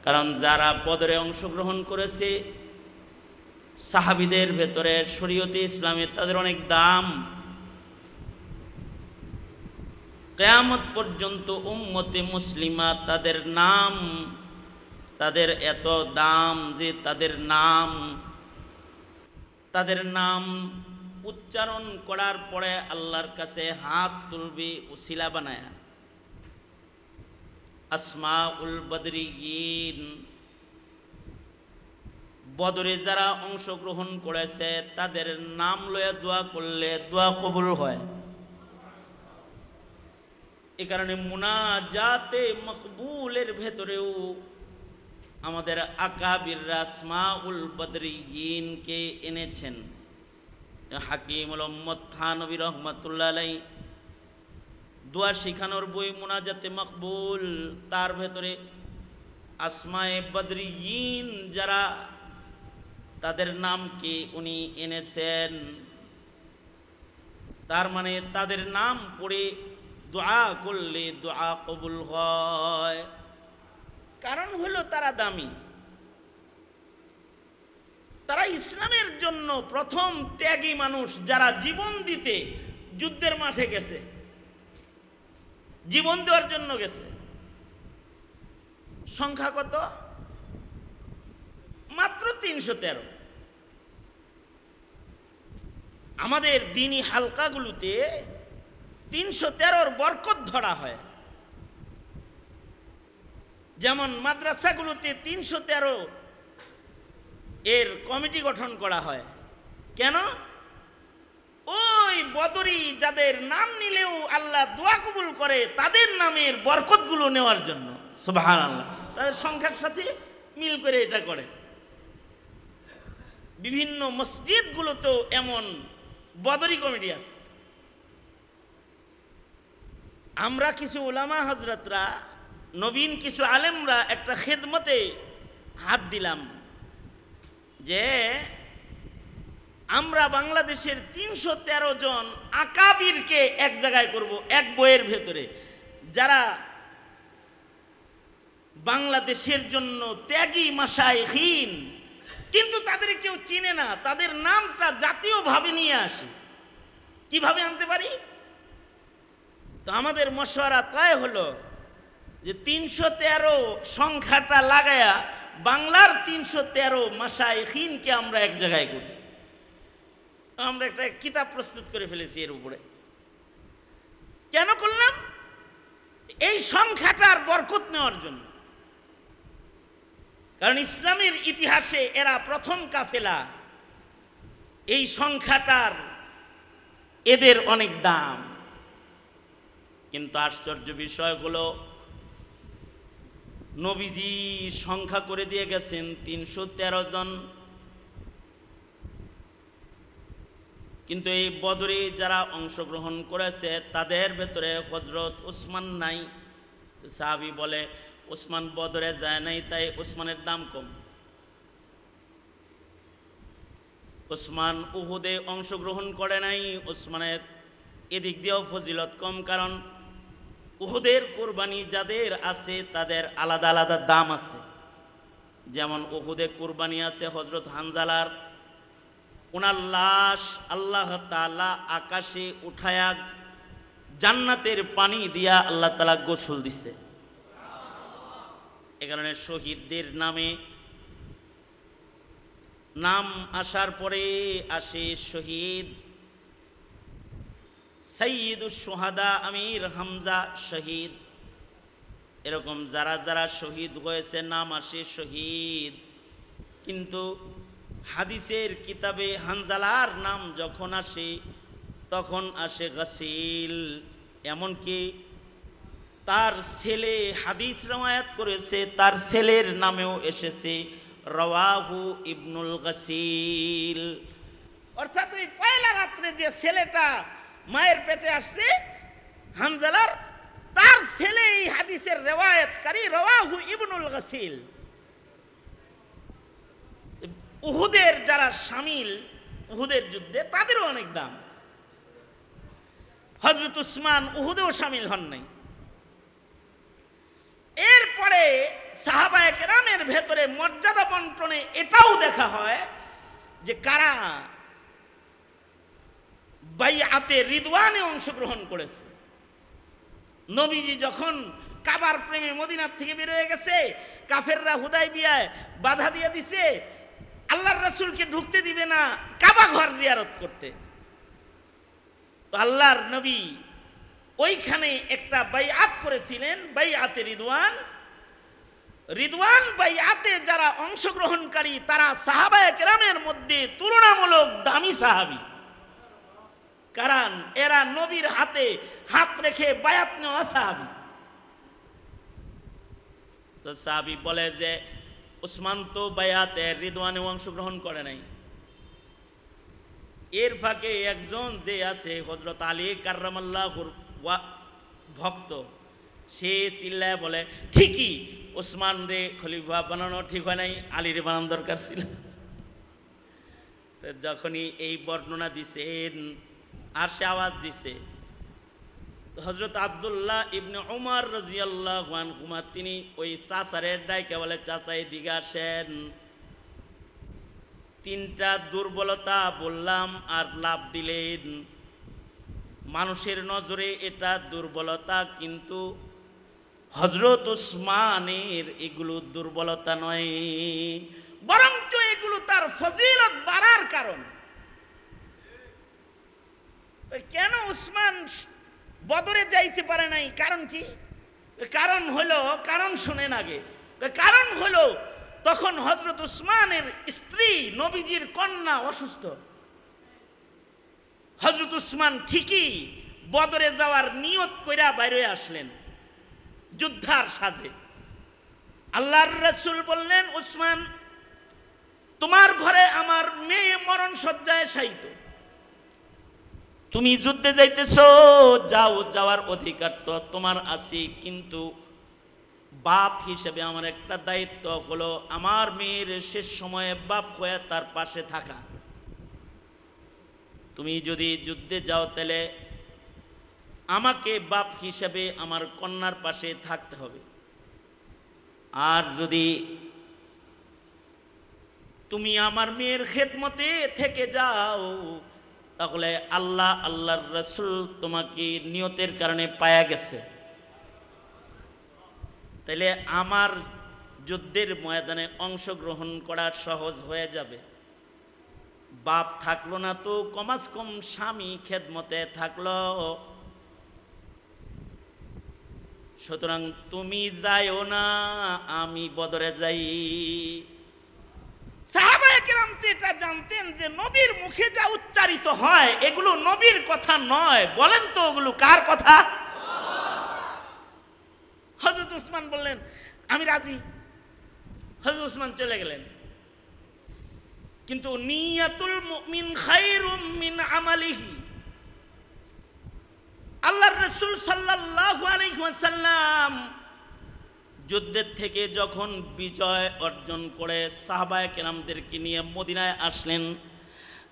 কারণ যারা বদরে অংশগ্রহণ করেছে সাহাবীদের ভেতরে শরীয়তে ইসলামে তাদের অনেক দাম। কিয়ামত পর্যন্ত উম্মতে মুসলিমা তাদের নাম, তাদের এত দাম যে তাদের নাম উচ্চারণ করার পরে আল্লাহর কাছে হাত তুলবে উসিলা বানায়া। আসমাউল বদরিয়িন, বদরে যারা অংশগ্রহণ করেছে তাদের নাম লয়ে দোয়া করলে দোয়া কবুল হয়। এ কারণে মুনাজাতে মকবুলের ভেতরেও আমাদের আকাবির আসমাউল বদরিয়িনকে এনেছেন। হাকিমুল উম্মত থানবী রহমাতুল্লাহ আলাইহি দোয়া শিখানোর বই মুনাজাতে মকবুল, তার ভেতরে আসমায়ে বদরিয়িন যারা তাদের নামকে উনি এনেছেন। তার মানে তাদের নাম পড়ে দোয়া করলে দোয়া কবুল হয়। কারণ হলো তারা দামি, তারা ইসলামের জন্য প্রথম ত্যাগী মানুষ, যারা জীবন দিতে যুদ্ধের মাঠে গেছে, জীবন দেওয়ার জন্য গেছে। সংখ্যা কত? মাত্র ৩১৩। আমাদের দ্বীনি হালকাগুলোতে ৩১৩র বরকত ধরা হয়। যেমন মাদ্রাসাগুলোতে ৩১৩ এর কমিটি গঠন করা হয়। কেন? ওই বদরি যাদের নাম নিলেও আল্লাহ দোয়া কবুল করে তাদের নামের বরকতগুলো নেওয়ার জন্য। সুবহানাল্লাহ, তাদের সংখ্যার সাথে মিল করে এটা করে। বিভিন্ন মসজিদগুলোতেও এমন বদরি কমিটি আছে। আমরা কিছু উলামা হযরতরা, নবীন কিছু আলেমরা একটা খেদমতে হাত দিলাম যে আমরা বাংলাদেশের ৩১৩ জন আকাবিরকে এক জায়গায় করব, এক বইয়ের ভেতরে, যারা বাংলাদেশের জন্য ত্যাগী মাশায়েখিন, কিন্তু তাদের কেউ চিনে না। তাদের নামটা জাতীয়ভাবে নিয়ে আসি। কিভাবে আনতে পারি? তো আমাদের মশওয়ারা তয় হলো যে ৩১৩ সংখ্যাটা লাগায়া বাংলার ৩১৩ মাশায়েখিনকে আমরা এক জায়গায় করি। আমরা একটা কিতাব প্রস্তুত করে ফেলেছি এর উপরে। কেন করলাম? এই সংখ্যাটার বরকত নেওয়ার জন্য। কারণ ইসলামের ইতিহাসে এরা প্রথম কাফেলা। এই সংখ্যাটার এদের অনেক দাম। কিন্তু আশ্চর্য বিষয় হলো নবীজি সংখ্যা করে দিয়ে গেছেন ৩১৩ জন। কিন্তু এই বদরে যারা অংশগ্রহণ করেছে তাদের ভেতরে হযরত উসমান নাই। সাহাবী বলে উসমান বদরে যায় নাই, তাই উসমানের দাম কম। উসমান উহুদে অংশগ্রহণ করে নাই, উসমানের এদিক দিয়েও ফজিলত কম। কারণ উহুদের কুরবানি যাদের আছে তাদের আলাদা আলাদা দাম আছে। যেমন উহুদে কুরবানি আছে হযরত হানজালার, ওনার লাশ আল্লাহ তাআলা আকাশে উঠায়া জান্নাতের পানি দিয়া আল্লাহ তাআলা গোসল দিছে। এ কারণে শহীদদের নামে নাম আসার পরে আসে শহীদ। সাইয়্যিদুশ শুহাদা আমির হামজা শহীদ। এরকম যারা যারা শহীদ হয়েছে নাম আসে শহীদ। কিন্তু হাদিসের কিতাবে হানজালার নাম যখন আসে তখন আসে গাসিল। এমনকি তার ছেলে হাদিস রওয়ায়াত করেছে, তার ছেলের নামেও এসেছে রাওয়াহু ইবনুল গাসিল। অর্থাৎ ওই পয়লা রাত্রে যে ছেলেটা মায়ের পেটে আসছে হানজালার, তার ছেলে এই হাদিসের রিওয়ায়াতকারী রাওয়াহু ইবনুল গাসিল। উহুদের যারা শামিল উহুদের যুদ্ধে তাদেরও অনেক দাম। হযরত উসমান উহুদেও শামিল হন নাই। এর এরপরে সাহাবায়ে কেরামের ভেতরে মর্যাদা বন্টনে এটাও দেখা হয় যে কারা বাইআতে রিদওয়ানে অংশগ্রহণ করেছে। নবীজি যখন কাবার প্রেমে মদিনার থেকে বের হয়ে গেছে, কাফেররা হুদাইবিয়ায় বাধা দিয়ে দিছে, আল্লাহর রাসূলকে ঢুকতে দিবে না কাবা ঘর জিয়ারত করতে। তো আল্লাহর নবী ওইখানে একটা বাইআত করেছিলেন, বাইআতে রিদওয়ান। রিদওয়ান বাইআতে যারা অংশগ্রহণকারী তারা সাহাবায়ে কেরামের মধ্যে তুলনামূলক দামি সাহাবী, কারণ এরা নবীর হাতে হাত রেখে বায়াত নেওয়া সাহাবী। তো সাহাবী বলে যে উসমান তো বায়াতে রিদওয়ানে অংশগ্রহণ করে নাই। এর ফাঁকে একজন যে আছে হযরত আলী কাররামাল্লাহুর ভক্ত, সে চিল্লায় বলে ঠিকই উসমান রে খলিফা বানানো ঠিক হয় নাই, আলীরে বানানো দরকার ছিল। যখনই এই বর্ণনা দিছেন আর সে আওয়াজ দিছে, হযরত আব্দুল্লাহ ইবনে উমর রাদিয়াল্লাহু আনহুমা তিনি ওই চাচারের ডাইকে বলে চাচা এদিকে আসেন, তিনটা দুর্বলতা বললাম আর লাভ দিলেন। মানুষের নজরে এটা দুর্বলতা, কিন্তু হযরত উসমানের এগুলো দুর্বলতা নয়, বরঞ্চ এগুলো তার ফজিলত বাড়ার কারণ। কেন উসমান বদরে যাইতে পারে নাই? কারণ কি? কারণ হলো, কারণ শুনেন আগে, কারণ হলো তখন হযরত উসমানের স্ত্রী নবীজির কন্যা অসুস্থ। হযরত উসমান ঠিকই বদরে যাওয়ার নিয়ত কইরা বাইরে আসলেন যুদ্ধার সাজে। আল্লাহর রাসূল বললেন, উসমান তোমার ঘরে আমার মেয়ে মরণ শয্যায় শায়িত, তুমি যুদ্ধে যাইতেছো, যাও, যাওয়ার অধিকার তো তোমার আছে, কিন্তু বাপ হিসেবে আমার একটা দায়িত্ব হলো আমার মেয়ের শেষ সময়ে বাপ হয়ে তার পাশে থাকা। তুমি যদি যুদ্ধে যাও তাহলে আমাকে বাপ হিসেবে আমার কন্যার পাশে থাকতে হবে, আর যদি তুমি আমার মেয়ের খেদমতে থেকে যাও তাহলে আল্লাহ আল্লাহর রাসূল তোমাকে নিয়তের কারণে পায়া গেছে, তাহলে আমার যুদ্ধের ময়দানে অংশগ্রহণ করা সহজ হয়ে যাবে। বাপ থাকলো না তো কমাস কম স্বামী খেদমতে থাকলো, সুতরাং তুমি যাইও না, আমি বদরে যাই। সাহাবায়ে কেরাম তো এটা জানতেন যে নবীর মুখে যা উচ্চারিত হয় এগুলো নবীর কথা নয়। বলেন তো ওগুলো কার কথা? হযরত উসমান বললেন আমি রাজি। হযরত উসমান চলে গেলেন, কিন্তু নিয়াতুল মুমিন খায়রুম মিন আমালিহি। আল্লাহর রাসূল সাল্লাল্লাহু আলাইহি ওয়াসাল্লাম যুদ্ধের থেকে যখন বিজয় অর্জন করে সাহাবায়ে কেরামদেরকে নিয়ে মদিনায় আসলেন,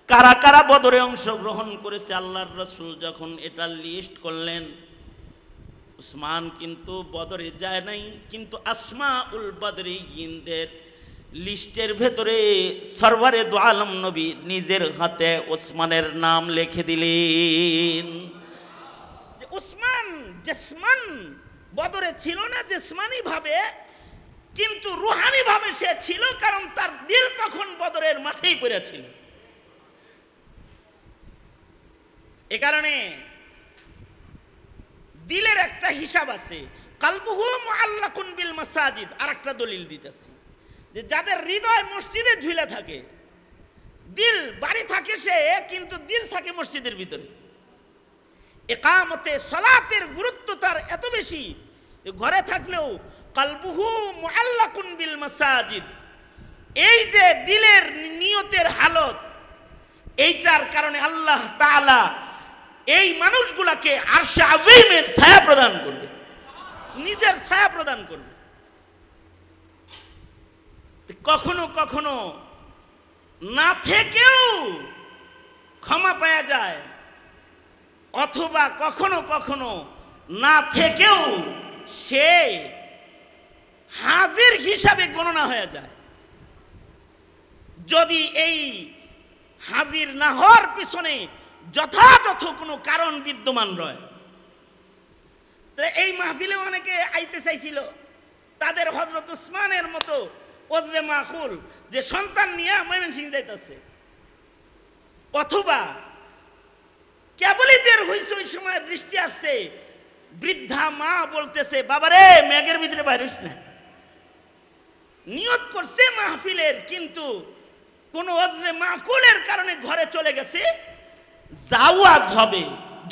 কারা কারা বদরে অংশগ্রহণ করেছে আল্লাহর রাসূল যখন এটা লিস্ট করলেন, উসমান কিন্তু বদরে যায় নাই, কিন্তু আসমাউল বদরিয়িনদের লিস্টের ভেতরে সরওয়ারে দু আলম নবী নিজের হাতে উসমানের নাম লিখে দিলেন। উসমান জিসমান বদরে ছিল না জিসমানি ভাবে, কিন্তু রুহানি ভাবে সে ছিল, কারণ তার দিল তখন বদরের মাঠেই পড়ে ছিল। এ কারণে দিলের একটা হিসাব আছে, কালবুহু মুআল্লাকুন বিল মাসাজিদ। আর একটা দলিল দিতেছি যে যাদের হৃদয় মসজিদে ঝুলে থাকে, দিল বাড়ি থাকে সে, কিন্তু দিল থাকে মসজিদের ভিতরে। ইকামতে সালাতের গুরুত্ব তার এত বেশি, ঘরে থাকলেও কালবুহু মুআল্লাকুন বিল মাসাজিদ। এই যে দিলের নিয়তের হালত, এইটার কারণে আল্লাহ তাআলা এই মানুষগুলাকে আরশে আযীমের ছায়া প্রদান করবে, নিজের ছায়া প্রদান করবে। কখনো কখনো না থেকেও ক্ষমা পাওয়া যায়, অথবা কখনো কখনো না থেকেও সে হাজির হিসাবে গণনা হয়ে যায়। যদি এই হাজির না হওয়ার পিছনে যথাযথ কোনো কারণ বিদ্যমান রয়। এই মাহফিলে অনেকে আইতে চাইছিল, তাদের হযরত উসমানের মতো ওজরে মাকুল যে সন্তান নিয়ে ময়মনসিংহ যাইতেছে, অথবা কেবলই বের হইছে ওই সময় বৃষ্টি আসছে, বৃদ্ধা মা বলতেছে বাবারে মেঘের ভিতরে বাইর হইস না। নিয়ত করছে মাহফিলের, কিন্তু কোন ওজরে মাকুলের কারণে ঘরে চলে গেছে। জাওয়াজ হবে,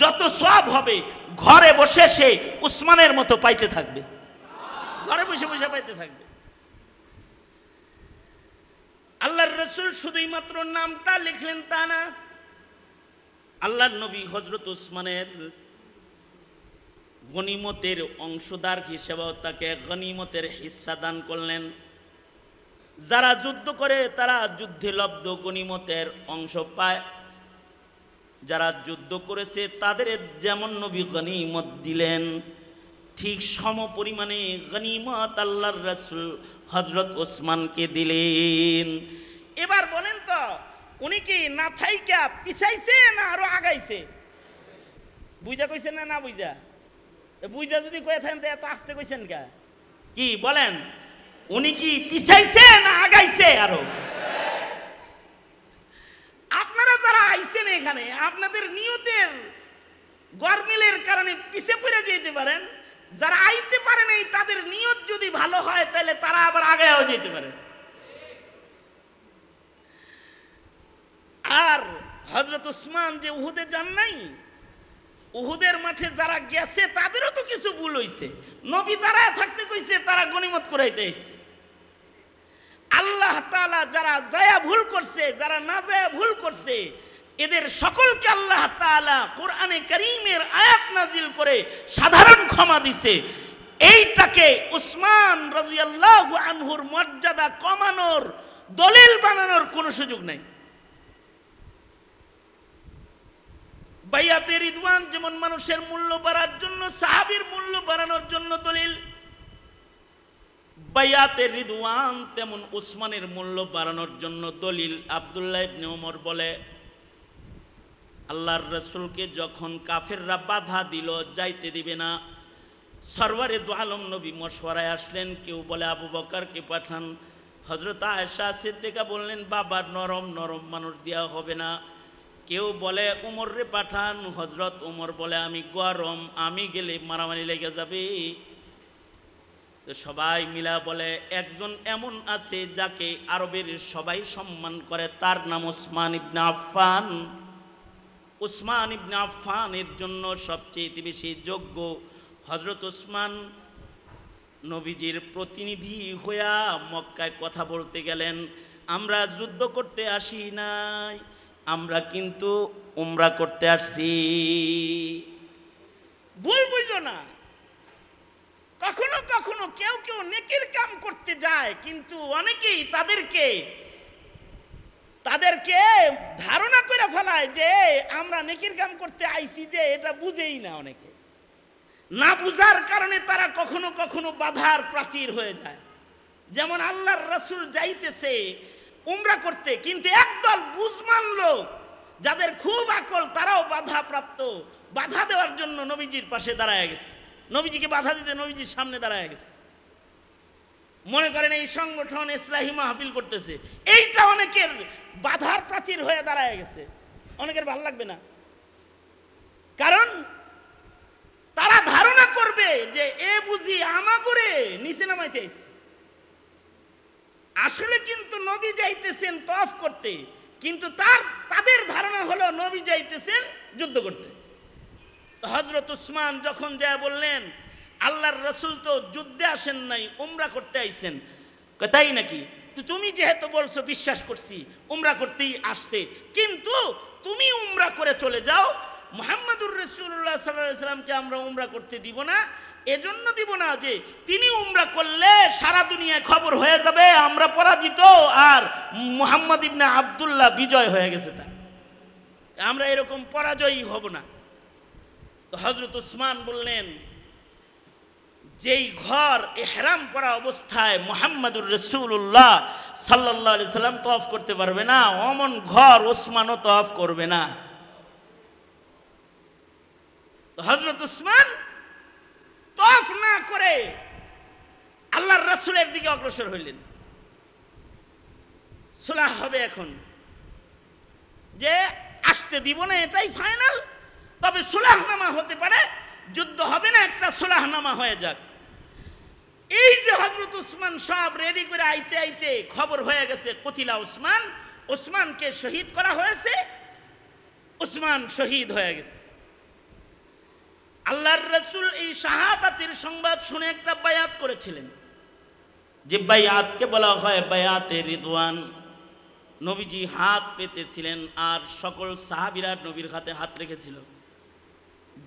যত সওয়াব হবে ঘরে বসে সে উসমানের মতো পাইতে থাকবে, ঘরে বসে বসে পাইতে থাকবে। আল্লাহর রাসূল শুধুই মাত্র নামটা লিখলেন তা না, আল্লাহর নবী হযরত উসমানের গনিমতের অংশদার হিসেবেও তাকে গনিমতের হিস্সা দান করলেন। যারা যুদ্ধ করে তারা যুদ্ধে লব্ধ গনিমতের অংশ পায়, যারা যুদ্ধ করেছে তাদের যেমন নবী গনিমত দিলেন, ঠিক সম পরিমাণে গনিমত আল্লাহর রাসূল হযরত ওসমানকে দিলেন। এবার বলেন তো, উনি কি না থাইকা পিছাইছে না আরো আগাইছে? বুঝা কইছেন না? না বুঝা? বুঝা যদি কয়ে থাকেন তো এত আস্তে কইছেন কে? কি বলেন, উনি কি পিছাইছে না আগাইছে আরো? আপনারা যারা আইছেন এখানে, আপনাদের নিয়তের গরমিলের কারণে পিছে পড়ে যেতে পারেন। যারা আইতে পারে নাই তাদের নিয়ত যদি ভালো হয় তাহলে তারা আবার আগায়ও যেতে পারে। আর হযরত উসমান যে উহুদে যান নাই, উহুদের মাঠে যারা গেছে তাদেরও তো কিছু ভুল হইছে। নবী দাঁড়ায় থাকতে কইছে, তারা গনিমত করাইতে আইছে। আল্লাহ তাআলা যারা যায়া ভুল করছে, যারা না যায়া ভুল করছে, এদের সকলকে আল্লাহ তাআলা কোরআনে কারীমের আয়াত নাজিল করে সাধারণ ক্ষমা দিছে। এইটাকে উসমান রাদিয়াল্লাহু আনহুর মর্যাদা কমানোর, দলিল বানানোর কোনো সুযোগ নাই। বাইয়াতে রিদওয়ান যেমন মানুষের মূল্য বাড়ার জন্য, সাহাবীর মূল্য বাড়ানোর জন্য দলিল, বাইয়াতে রিদওয়ান তেমন উসমানের মূল্য বাড়ানোর জন্য দলিল। আব্দুল্লাহ ইবনে ওমর বলে, আল্লাহর রাসূলকে যখন কাফেররা বাধা দিল, যাইতে দিবে না, সরওয়ারে দু আলম নবী মশওয়ারায় আসলেন। কেউ বলে আবু বকরকে পাঠান। হযরত আয়েশা সিদ্দিকা বললেন বাবা নরম নরম মানুষ দেওয়া হবে না। কেউ বলে উমররে পাঠান। হযরত উমর বলে আমি গরম, আমি গেলে মারামারি লেগে যাবে। তো সবাই মিলা বলে একজন এমন আছে যাকে আরবের সবাই সম্মান করে, তার নাম উসমান ইবনে আফফান। উসমান ইবনে আফফানের জন্য সবচেয়ে বেশি যোগ্য। হযরত উসমান নবীজির প্রতিনিধি হইয়া মক্কায় কথা বলতে গেলেন, আমরা যুদ্ধ করতে আসি নাই, আমরা কিন্তু উমরা করতে আসছি। ভুল বুঝো না। কখনো কখনো কেউ কেউ নেকির কাম করতে যায়, কিন্তু অনেকেই তাদেরকে ধারণা করে ফেলায় যে আমরা নেকির কাম করতে আইছি, যে এটা বুঝেই না। অনেকে না বুঝার কারণে তারা কখনো কখনো বাধার প্রাচীর হয়ে যায়। যেমন আল্লাহর রাসূল যাইতেছে উমরা করতে, কিন্তু একদল বুঝমান লোক যাদের খুব আকল, তারাও বাধা প্রাপ্ত, বাধা দেওয়ার জন্য নবীজির পাশে দাঁড়ায় গেছে, নবীজিকে বাধা দিতে নবীজির সামনে দাঁড়ায় গেছে। মনে করেন এই সংগঠন ইসলাহি মাহফিল করতেছে, এইটা অনেকের বাধার প্রাচীর হয়ে দাঁড়ায় গেছে। অনেকের ভালো লাগবে না, কারণ তারা ধারণা করবে যে এ বুঝি আমাগরে নিচে নামাইতে আইছে। আসলে কিন্তু নবী যাইতেছেন তওয়াফ করতে, কিন্তু তাদের ধারণা হলো নবী যাইতেছেন যুদ্ধ করতে। হযরত উসমান যখন যায় বললেন আল্লাহর রাসূল তো যুদ্ধে আসেন নাই, উমরা করতে আইছেন। তাই নাকি? তুমি যেহেতু বলছো বিশ্বাস করছি উমরা করতেই আসছে, কিন্তু তুমি উমরা করে চলে যাও। মুহাম্মদুর রাসূলুল্লাহ সাল্লাল্লাহু আলাইহি ওয়াসাল্লামকে আমরা উমরা করতে দিব না। এজন্য দিব না যে তিনি উমরা করলে সারা দুনিয়ায় খবর হয়ে যাবে আমরা পরাজিত আর মুহাম্মদ ইবনে আব্দুল্লাহ বিজয় হয়ে গেছে। তা আমরা এরকম পরাজয়ী হব না। তো হযরত উসমান বললেন যেই ঘর ইহরাম পরা অবস্থায় মুহাম্মদুর রাসূলুল্লাহ সাল্লাল্লাহু আলাইহি সাল্লাম তওয়াফ করতে পারবে না, অমন ঘর ওসমানও তওয়াফ করবে না। তো হযরত উসমান তওয়াফ না করে আল্লাহর রাসূলের দিকে অগ্রসর হইলেন। সুলাহ হবে এখন, যে আসতে দিব না এটাই ফাইনাল, তবে সুলাহনামা হতে পারে, যুদ্ধ হবে না, একটা সুলাহনামা হয়ে যাক। এই যে হযরত উসমান সব রেডি করে আইতে আইতে খবর হয়ে গেছে কতিলা উসমান, উসমানকে শহীদ করা হয়েছে, উসমান শহীদ হয়ে গেছে। আল্লাহর রাসূল এই শাহাদাতের সংবাদ শুনে একটা বায়াত করেছিলেন, যে বায়াতকে বলা হয় বায়াতে রিদওয়ান। নবীজি হাত পেতেছিলেন আর সকল সাহাবীরা নবীর হাতে হাত রেখেছিল।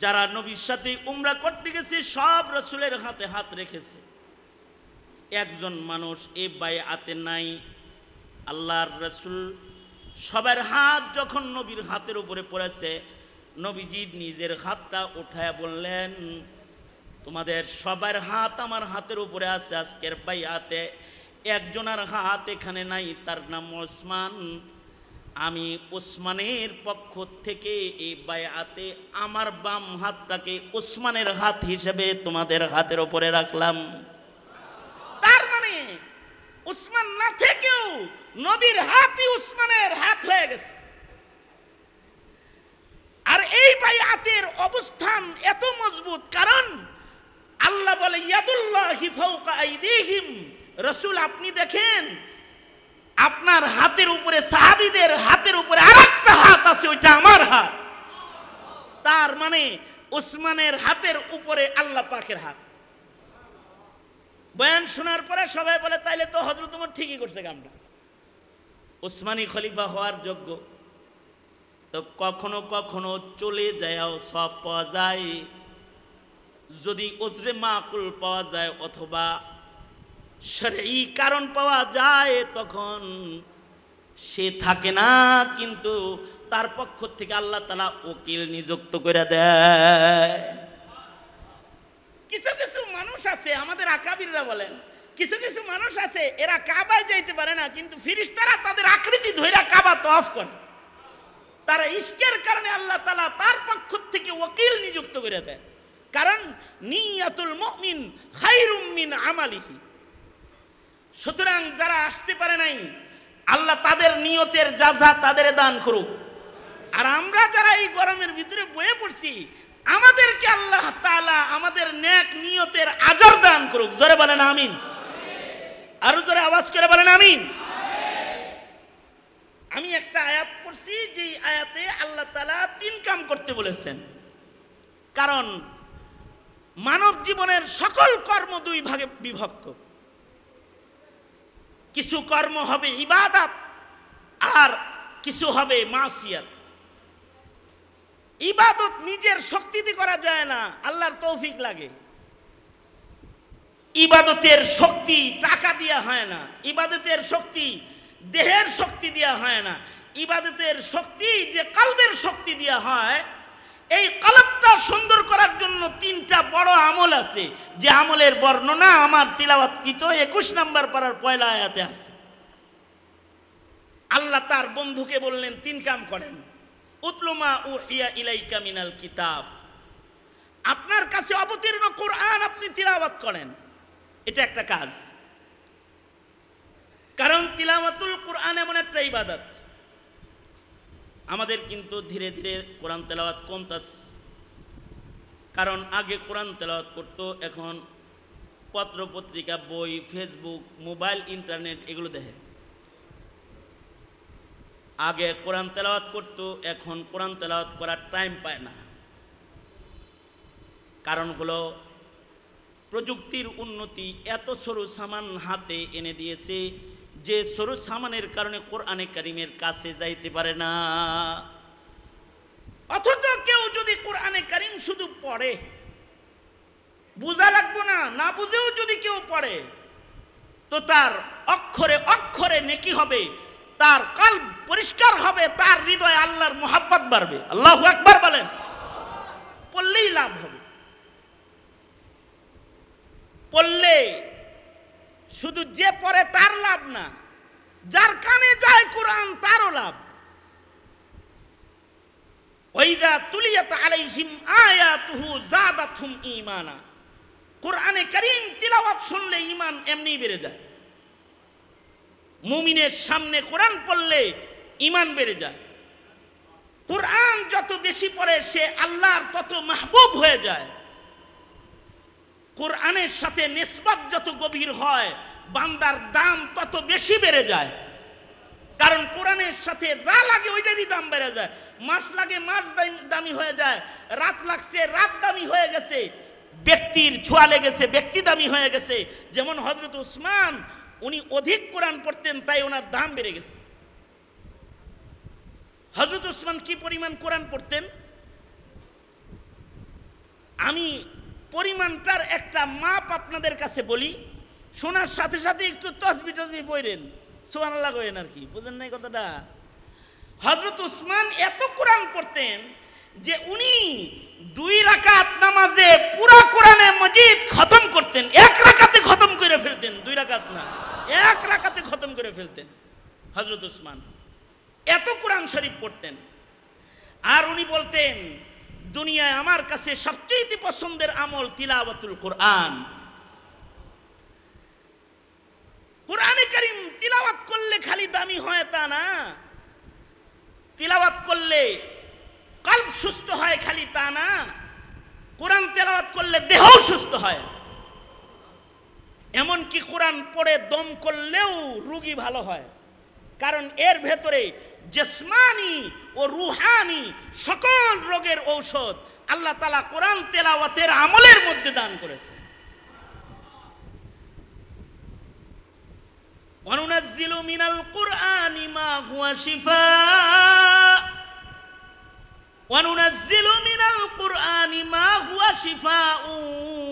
যারা নবীর সাথে উমরা করতে গেছে সব রাসূলের হাতে হাত রেখেছে। একজন মানুষ এই বায়াতে নাই। আল্লাহর রাসূল সবার হাত যখন নবীর হাতের উপরে পড়েছে, নবীজি নিজের হাতটা উঠায় বললেন, তোমাদের সবার হাত আমার হাতের উপরে আছে আজকের বায়াতে, একজনের হাত এখানে নাই, তার নাম ওসমান। আমি ওসমানের পক্ষ থেকে এই বায়াতে আমার বাম হাতটাকে ওসমানের হাত হিসেবে তোমাদের হাতের উপরে রাখলাম। তার মানে ওসমান না থেকেও নবীর হাতই ওসমানের হাত হয়ে গেছে। আর এই বায়াতের অবস্থান এত মজবুত, কারণ আল্লাহ বলে ইয়াদুল্লাহি ফাওকা আইদিহিম। রাসূল আপনি দেখেন আপনার হাতের উপরে, সাহাবীদের হাতের উপরে আরেকটা হাত আছে, ওইটা আমার হাত। তার মানে ওসমানের হাতের উপরে আল্লাহ পাকের হাত। বয়ান শোনার পরে সবাই বলে তাইলে তো হযরত ওমর ঠিকই করছে কামটা, ওসমানী খলিফা হওয়ার যোগ্য। তো কখনো কখনো চলে যায়ও সব পাওয়া যায়, যদি ওজরে মাকুল পাওয়া যায় অথবা শরঈ কারণ পাওয়া যায়, তখন সে থাকে না, কিন্তু তার পক্ষ থেকে আল্লাহ তাআলা উকিল নিযুক্ত করে দেয়। কিছু কিছু মানুষ আছে, আমাদের আকাবিররা বলেন, কিছু কিছু মানুষ আছে এরা কাবায় যাইতে পারে না, কিন্তু ফেরেশতারা তাদের আকৃতি ধইরা কাবা তওয়াফ করে। তারা ইশকের কারণে আল্লাহ তাআলা তার পক্ষ থেকে ওকিল নিযুক্ত করে দেয়, কারণ নিয়াতুল মুমিন খায়রুম মিন আমালিহি। সুতরাং যারা আসতে পারে নাই, আল্লাহ তাদের নিয়তের জাযা তাদের দান করুক। আর আমরা যারা এই গরমের ভিতরে বয়ে পড়ছি, আমাদেরকে আল্লাহ তাআলা আমাদের নেক নিয়তের আজর দান করুক। জোরে বলেন আমিন। আরো জোরে আওয়াজ করে বলেন আমিন। আমি একটা আয়াত পড়ছি, যে আয়াতে আল্লাহ তাআলা 3 কাম করতে বলেছেন। কারণ মানব জীবনের সকল কর্ম 2 ভাগে বিভক্ত। কিছু কর্ম হবে ইবাদত আর কিছু হবে মাসিয়াত। ইবাদত নিজের শক্তিতে করা যায় না, আল্লাহর তৌফিক লাগে। ইবাদতের শক্তি টাকা দিয়া হয় না, ইবাদতের শক্তি দেহের শক্তি দিয়া হয় না, ইবাদতের শক্তি যে কলবের শক্তি দিয়া হয়। এই কলবটা সুন্দর করার জন্য 3টা বড় আমল আছে, যে আমলের বর্ণনা আমার তিলাওয়াতকৃত 21 নম্বর পারার পয়লা আয়াতে আছে। আল্লাহ তার বন্ধুকে বললেন 3 কাম করেন। উতলুমা উহিয়া ইলাইকা মিনাল কিতাব, আপনার কাছে অবতীর্ণ কোরআন আপনি তিলাওয়াত করেন, এটা একটা কাজ। কারণ তিলাওয়াতুল কোরআন এমন একটা ইবাদত। আমাদের কিন্তু ধীরে ধীরে কোরআন তেলাওয়াত কমতাছে, কারণ আগে কোরআন তেলাওয়াত করতো, এখন পত্র পত্রিকা, বই, ফেসবুক, মোবাইল, ইন্টারনেট এগুলো দেখে। আগে কোরআন তেলাওয়াত করতো, এখন কোরআন তেলাওয়াত করার টাইম পায় না। কারণ হলো প্রযুক্তির উন্নতি এত সরু সামান হাতে এনে দিয়েছে, যে সরু সামানের কারণে কোরআনে কারীমের কাছে যাইতে পারে না। অথচ কেউ যদি কোরআনে কারীম শুধু পড়ে, বুঝা লাগবে না, না বুঝেও যদি কেউ পড়ে, তো তার অক্ষরে অক্ষরে নেকি হবে, তার কলব পরিষ্কার হবে, তার হৃদয়ে আল্লাহর মুহাব্বত বাড়বে। আল্লাহু আকবার বলেন। পড়লেই লাভ হবে। পড়লে শুধু যে পড়ে তার লাভ না, যার কানে যায় কোরআন তারও লাভ। ওয়াইদা তুলিয়াত আলাইহিম আয়াতুহু যাদাতহুম ঈমানা। কোরআনে কারীম তিলাওয়াত শুনলে ঈমান এমনিই বেড়ে যায়। মুমিনের সামনে কোরআন পড়লে ঈমান বেড়ে যায়। কোরআন যত বেশি পড়ে সে আল্লাহর তত মাহবুব হয়ে যায়। কোরআনের সাথে নিসবত যত গভীর হয় বান্দার দাম তত বেশি বেড়ে যায়। কারণ কোরআনের সাথে যা লাগে ওইটারই দাম বেড়ে যায়। মাস লাগে মাস দামি হয়ে যায়, রাত লাগছে রাত দামি হয়ে গেছে, ব্যক্তির ছোঁয়া লেগেছে ব্যক্তি দামি হয়ে গেছে। যেমন হযরত উসমান, উনি অধিক কোরআন পড়তেন তাই ওনার দাম বেড়ে গেছে। হযরত উসমান কি পরিমাণ কোরআন পড়তেন, আমি পরিমাণটার একটা মাপ আপনাদের কাছে বলি, শোনার সাথে সাথে একটু তসবিহ টসবিহ পড়েন, সুবহানাল্লাহ কইেন আর কি, বুঝেন নাই কথাটা? হযরত উসমান এত কোরআন পড়তেন যে উনি 2 রাকাত নামাজে পুরো কোরআনে মজিদ খতম করতেন, 1 রাকাতে খতম করে ফেলতেন। 2 রাকাত না, 1 রাকাতে খতম করে ফেলতেন হযরত উসমান, এত কোরআন শরীফ পড়তেন। আর উনি বলতেন, দুনিয়ায় আমার কাছে সবচেয়ে পছন্দের আমল তিলাওয়াতুল কোরআন। কোরআনে কারীম তিলাওয়াত করলে খালি দামি হয় তা না, তিলাওয়াত করলে কলব সুস্থ হয় খালি তা না, কোরআন তেলাওয়াত করলে দেহও সুস্থ হয়। এমনকি কোরআন পড়ে দম করলেও রোগী ভালো হয়, কারণ এর ভেতরে জিসমানি ও রুহানি সকল রোগের ঔষধ আল্লাহ তাআলা কোরআন তেলাওয়াতের আমলের মধ্যে দান করেছে। ওয়ানুনাজ্জিলু মিনাল কুরআনি মা হুয়া শিফাء ওয়ানুনাজ্জিলু মিনাল কুরআনি মা হুয়া শিফাء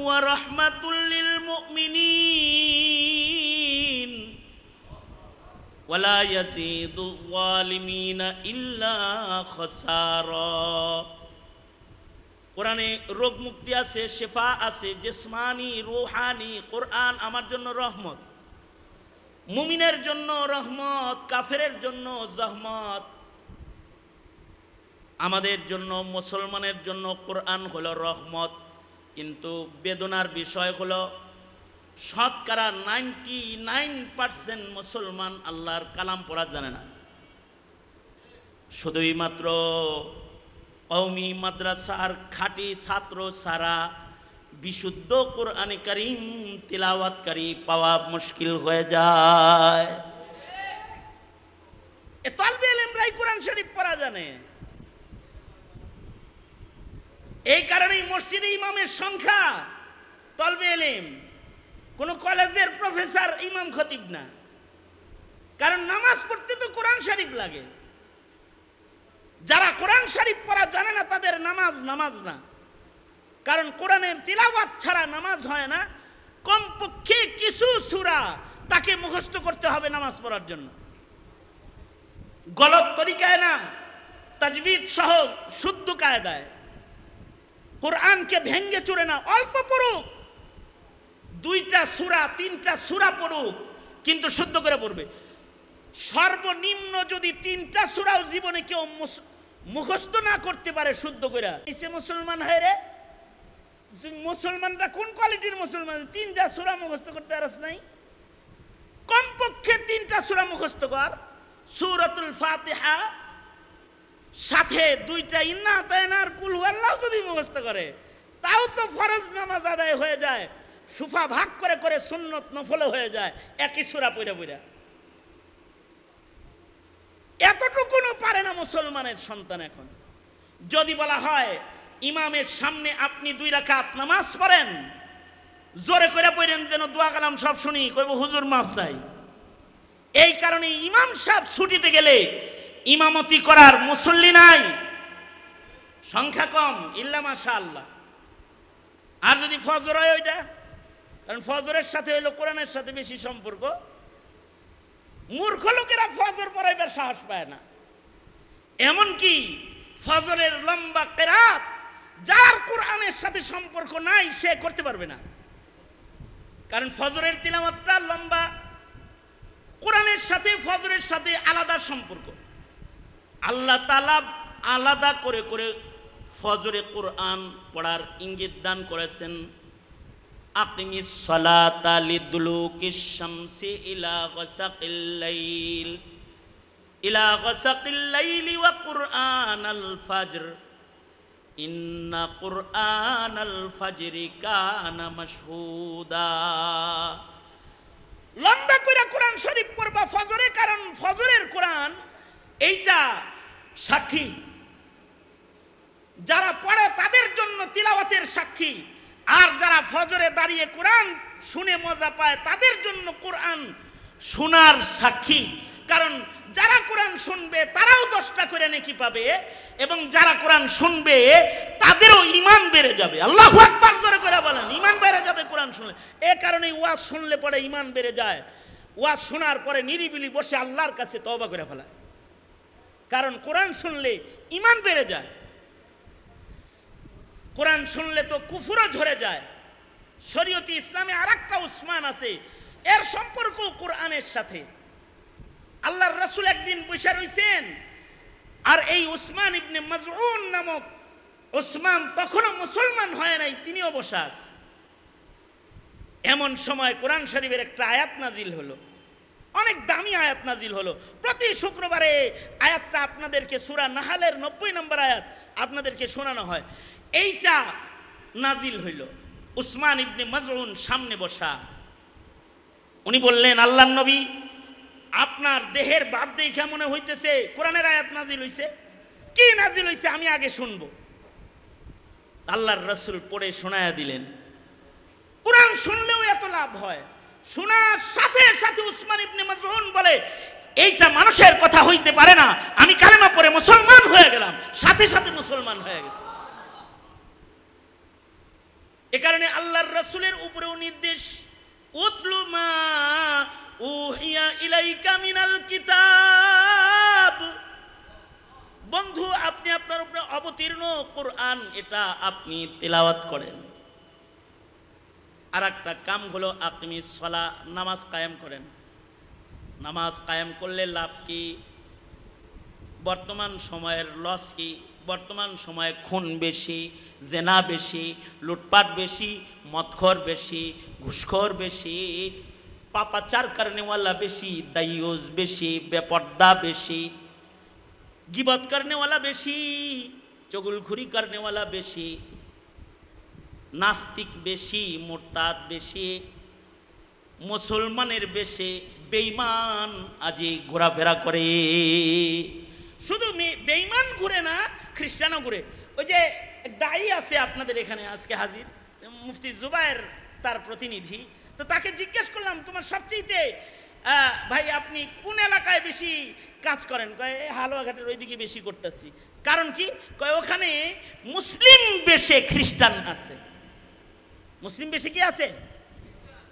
ওয়া রাহমাতুল লিল মুমিনিন ওয়ালা ইয়াজিদু যালিমিনা ইল্লা খাসারা। কোরআনে রোগ মুক্তি আছে, শিফা আছে, জিসমানি রুহানি। কোরআন আমার জন্য রহমত, মুমিনের জন্য রহমত, কাফেরের জন্য জহমত। আমাদের জন্য মুসলমানের জন্য কোরআন হলো রহমত, কিন্তু বেদনার বিষয় হলো শতকরা 99% মুসলমান আল্লাহর কালাম পড়া জানে না। শুধুই মাত্র কওমি মাদ্রাসার খাঁটি ছাত্র ছাড়া বিশুদ্ধ কোরআনে কারীম তিলাওয়াতকারী পাওয়া মুশকিল হয়ে যায়। এ তালবে ইলমরাই কোরআন শরীফ পড়া জানে। এই কারণেই মসজিদে ইমামের সংখ্যা তালবে ইলম, কোন কলেজের প্রফেসর ইমাম খতিব না, কারণ নামাজ পড়তে তো কোরআন শরীফ লাগে। যারা কোরআন শরীফ পড়া জানে না তাদের নামাজ নামাজ না, কারণ কোরআনের তিলাওয়াত ছাড়া নামাজ হয় না। কমপক্ষে কিছু সূরা তাকে মুখস্থ করতে হবে নামাজ পড়ার জন্য। গলত তরিকায় না, তাজবিদ সহ শুদ্ধ কায়দায় কোরআনকে ভেঙ্গে চুরে না, অল্প পড়ুক, 2টা সূরা 3টা সূরা পড়ুক, কিন্তু শুদ্ধ করে পড়বে। সর্বনিম্ন যদি 3টা সূরাও জীবনে কেউ মুখস্থ না করতে পারে শুদ্ধ করে, সে মুসলমান হয় রে। মুসলমানরা কোন কোয়ালিটির মুসলমান? 3টা সূরা মুখস্থ করতে পারছ নাই? কমপক্ষে 3টা সূরা মুখস্থ কর। সূরাতুল ফাতিহা সাথে 2টা ইন্না আতায়নার কুল হুয়াল্লাহু যদি মুখস্থ করে, তাও তো ফরজ নামাজ আদায় হয়ে যায়। সুফা ভাগ করে করে সুন্নত নফলে হয়ে যায় একই সূরা পড়া পড়া। এতটুকুও পারে না মুসলমানের সন্তান। এখন যদি বলা হয় ইমামের সামনে আপনি 2 রাকাত নামাজ পড়েন, জোরে করে পড়েন যেন দোয়া কালাম সব শুনি, কইব হুজুর মাফ চাই। এই কারণে ইমাম সাহেব ছুটিতে গেলে ইমামতি করার মুসল্লি নাই, সংখ্যা কম, ইল্লা মাশাআল্লাহ। আর যদি ফজর হয় ওইটা, কারণ ফজরের সাথে হইলো কোরআনের সাথে বেশি সম্পর্ক। মূর্খ লোকেরা ফজর পড়াইবার সাহস পায় না। এমনকি ফজরের লম্বা কেরাত যার কোরআনের সাথে সম্পর্ক নাই সে করতে পারবে না। কারণ ফজরের তিলাওয়াতটা লম্বা, কোরআনের সাথে ফজরের সাথে আলাদা সম্পর্ক। আল্লাহ তাআলা আলাদা করে করে ফজরে কোরআন পড়ার ইঙ্গিত দান করেছেন। আকিমিস সালাতা লিদুলুকিশ শামসি ইলা গাসাকিল লাইল ইলা গাসাকিল লাইলি ওয়া কুরআনাল ফাজর ইন্না কুরআনাল ফাজরি কানা মাশহুদা। লম্বা করে কোরআন শরীফ পড়বা ফজরে, কারণ ফজরের কোরআন এইটা সাক্ষী, যারা পড়ে তাদের জন্য তিলাওয়াতের সাক্ষী, আর যারা ফজরে দাঁড়িয়ে কোরআন শুনে মজা পায় তাদের জন্য কোরআন শোনার সাক্ষী। কারণ যারা কোরআন শুনবে তারাও 10টা করে নেকি পাবে, এবং যারা কোরআন শুনবে তাদেরও ঈমান বেড়ে যাবে। আল্লাহু আকবার জোরে করে বলেন, ঈমান বেড়ে যাবে কোরআন শুনলে। এই কারণে ওয়াজ শুনলে পরে ঈমান বেড়ে যায়। ওয়াজ শোনার পরে নিরিবিলি বসে আল্লাহর কাছে তওবা করে ফেলায়, কারণ কোরআন শুনলে ঈমান বেড়ে যায়। কোরআন শুনলে তো কুফরও ঝরে যায়। শরীয়তে ইসলামে আরেকটা উসমান আছে, এর সম্পর্ক কোরআনের সাথে। আল্লাহর রাসূল একদিন বসে রইছেন, আর এই উসমান ইবনে মাজউন নামক উসমান তখনও মুসলমান হয় নাই, তিনিও বসে আছে। এমন সময় কোরআন শরীফের একটা আয়াত নাজিল হলো, অনেক দামি আয়াত নাজিল হলো। প্রতি শুক্রবারে আয়াতটা আপনাদেরকে সূরা নাহলের 90 নম্বর আয়াত আপনাদেরকে শোনানো হয়। এইটা নাজিল হইল, উসমান ইবনে মাজউন সামনে বসা। উনি বললেন, আল্লাহর নবী, আপনার দেহের ভাব দেখে মনে হইতেছে কোরআনের আয়াত নাজিল হইছে। কি নাজিল হইছে আমি আগে শুনবো। আল্লাহর রাসূল পড়ে শোনায়া দিলেন। কোরআন শুনলেও এত লাভ হয়। শোনার সাথে সাথে উসমান ইবনে মাজউন বলে, এইটা মানুষের কথা হইতে পারে না, আমি কালেমা পড়ে মুসলমান হয়ে গেলাম। সাথে সাথে মুসলমান হয়ে গেছে। এ কারণে আল্লাহর রাসূলের উপরেও নির্দেশ, উতলু মা উহিয়া ইলাইকা মিনাল কিতাব। বন্ধু, আপনি আপনার উপরে অবতীর্ণ কোরআন এটা আপনি তিলাওয়াত করেন। আর একটা কাম হলো আকিমিস সালাহ, নামাজ কায়েম করেন। নামাজ কায়েম করলে লাভ কি? বর্তমান সময়ের লস কি? বর্তমান সময়ে খুন বেশি, জেনা বেশি, লুটপাট বেশি, মদখোর বেশি, ঘুষখোর বেশি, পাপাচার করনেওয়ালা বেশি, দাইয়ুস বেশি, বেপর্দা বেশি, গিবত করনেওয়ালা বেশি, চগুলখুরি করনেওয়ালা বেশি, নাস্তিক বেশি, মুরতাদ বেশি, মুসলমানের বেশি বেঈমান আজি ঘোরাফেরা করে। শুধু বেঈমান ঘুরে না, খ্রিস্টানও ঘুরে। ওই যে দায়ী আছে আপনাদের এখানে আজকে হাজির, মুফতি জুবায়ের তার প্রতিনিধি, তো তাকে জিজ্ঞেস করলাম, তোমার সবচেয়ে ভাই আপনি কোন এলাকায় বেশি কাজ করেন? কয় হালুয়াঘাটের ওইদিকে বেশি করতেছি। কারণ কি? কয় ওখানে মুসলিম বেশে খ্রিস্টান আছে। মুসলিম বেশে কি আছে?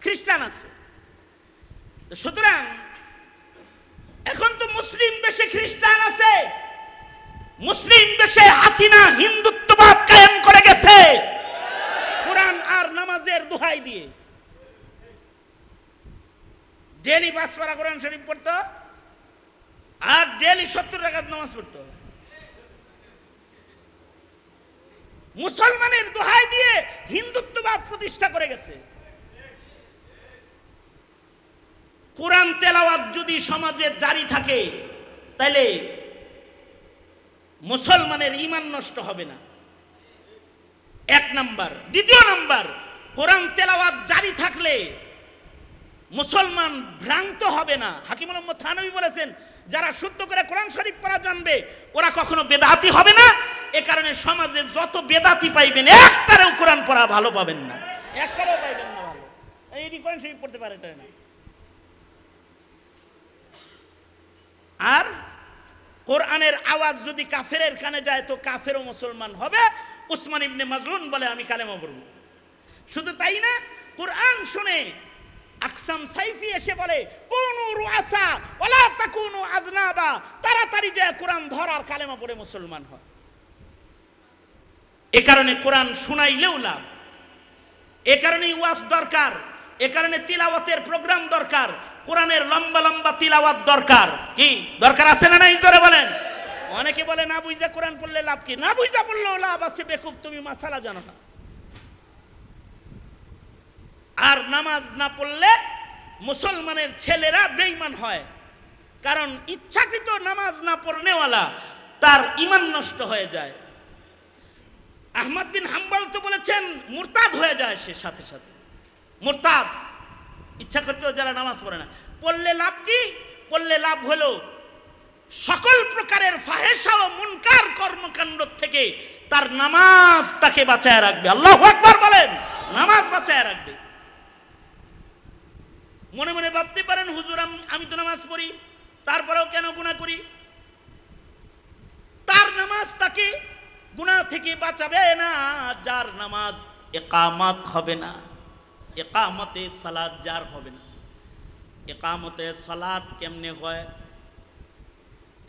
খ্রিস্টান আছে। সুতরাং এখন তো মুসলিম বেশে খ্রিস্টান আছে, মুসলিম দেশে হাসিনা হিন্দুত্ববাদ কায়েম করে গেছে কোরআন আর নামাজের দোহাই দিয়ে। ডেলি 5 পারা কোরআন শরীফ পড়তো, আর ডেলি 70 রাকাত নামাজ পড়তো। মুসলমানের দোহাই দিয়ে হিন্দুত্ববাদ প্রতিষ্ঠা করে গেছে। কোরআন তেলাওয়াত যদি সমাজে জারি থাকে তাহলে মুসলমানের ঈমান নষ্ট হবে না, 1 নাম্বার। দ্বিতীয় নাম্বার, কোরআন তেলাওয়াত জারি থাকলে মুসলমান ভ্রান্ত হবে না। হাকিম মোহাম্মদ থানভী বলেছেন, যারা শুদ্ধ করে কোরআন শরীফ পড়া জানবে ওরা কখনো বেদাতি হবে না। এ কারণে সমাজে যত বেদাতি পাইবেন একটারেও কোরআন পড়া ভালো পাবেন না, একটারেও পাইবেন না ভালো। এই কোরআন শরীফ পড়তে পারে না। আর কোরআনের আওয়াজ যদি কাফেরের কানে যায় তো কাফেরও মুসলমান হবে। উসমান ইবনে মাজউন বলে, আমি কালেমা পড়ব। শুধু তাই না, কোরআন শুনে আকসাম সাইফি এসে বলে, কুনু রুআসা ওয়ালা তাকুনু আযনাবা, তাড়াতাড়ি যায় কোরআন ধর আর কালেমা পড়ে মুসলমান হয়। এ কারণে কোরআন শুনাইলেও লাভ, এ কারণেই ওয়াজ দরকার, এ কারণে তিলাওয়াতের প্রোগ্রাম দরকার, কোরআনের লম্বা লম্বা তিলাওয়াত দরকার। কি দরকার আছে না নাই জোরে বলেন। অনেকে বলে না বুঝা কোরআন পড়লে লাভ কি? না বুঝা পড়লেও লাভ আছে, বেকুব তুমি মাসালা জানো না। আর নামাজ না পড়লে মুসলমানের ছেলেরা বেঈমান হয়, কারণ ইচ্ছাকৃত নামাজ না পড়নেওয়ালা তার ঈমান নষ্ট হয়ে যায়। আহমদ বিন হাম্বল তো বলেছেন মুরতাদ হয়ে যায় সে, সাথে সাথে মুরতাদ। ইচ্ছা করতেও যারা নামাজ পড়ে না, পড়লে লাভ কি? পড়লে লাভ হলো সকল প্রকারের ফাহেশা ও মুনকার কর্মকাণ্ড থেকে তার নামাজ তাকে বাঁচায় রাখবে। আল্লাহু আকবার বলেন। নামাজ বাঁচায় রাখবে। মনে মনে ভাবতে পারেন হুজুর আমি তো নামাজ পড়ি, তারপরেও কেন গুনাহ করি? তার নামাজ তাকে গুনাহ থেকে বাঁচাবে না যার নামাজ ইকামত হবে না, ইকামতে সালাত যার হবে না। ইকামতে সালাত কেমনে হয়?